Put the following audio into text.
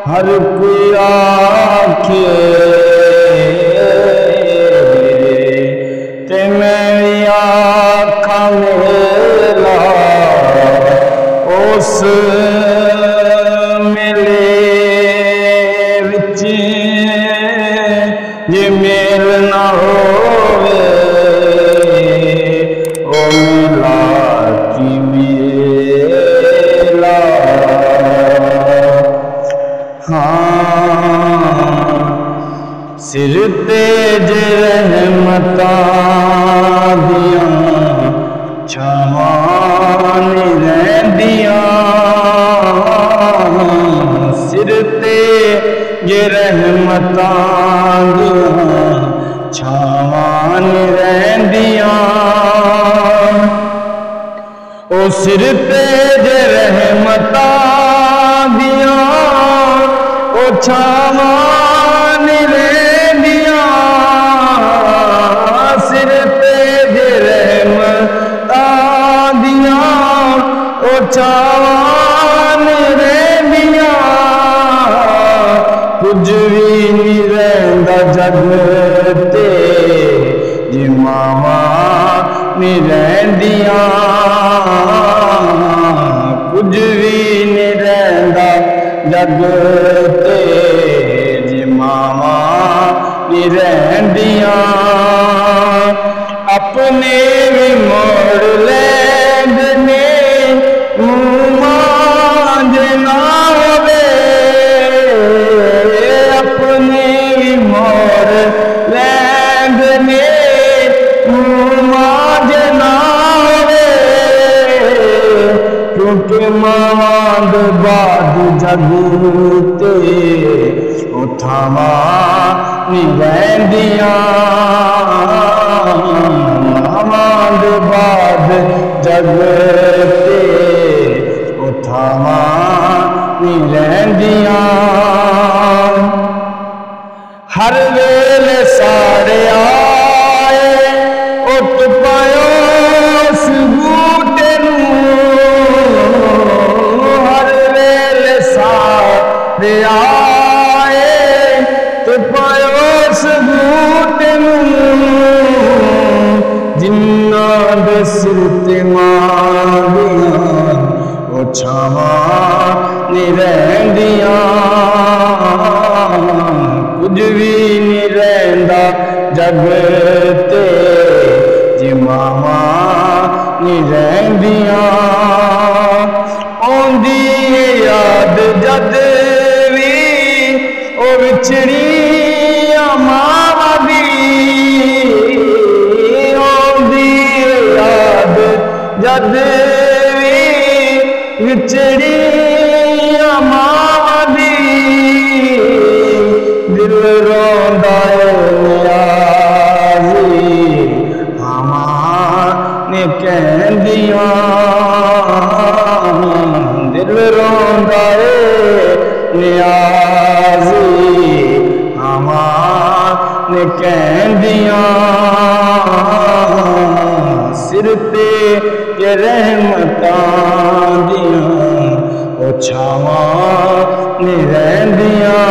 हर कोई आखे ते मैं आखा मेला उस मेले विच जे मेल ना होवे ओ मेला की मेला। सिर ते जे रहमतां दियां छावां रहिंदियां, सिर ते जे रहमतां दियां छावां रहिंदियां, ओ सिर ते जे रहमतां दियां ओ छावां रहिंदियां, सिर ते जे रहमतां दियां ओ छावां रहिंदियां, कुछ भी नहीं रहिंदा जग ते जे मावां नहीं रहिंदियां, कुछ भी नहीं रहिंदा जग ते जे मावां नहीं रहिंदियां, अपने भी मोड़ लैंदे ने मुँह मांझे ना होवे, अपने भी मोड़ लैंदे ने मुँह मांझे ना होवे, क्योंकि मावां दे बाद जग ते ओ थावां नहीं रहिंदियां, मावां दे बाद जग ते ओ थावां नहीं रहिंदियां, हर वेले साड़े आए उठ पायो उस बूटे नूं, हर वेले साड़े आए तो पायो उस बूटे नूं, जिन्हां दे सिर ते मांदियां ओ छावां नहीं रहिंदियां, कुछ भी नहीं रहिंदा जग ते जे मावां नहीं रहिंदियां, औंदी याद जद भी ओ विछड़ियां मावां दी, औंदी याद जद भी विछड़ियां मावां दी, दिल रोंदा नियाज़ी मावां ने कहंदियां, दिल रोंदा नियाज़ी मावां ने कहंदियां, सिर ते जे रहमतां दियां ओ छावां नहीं रहिंदियां।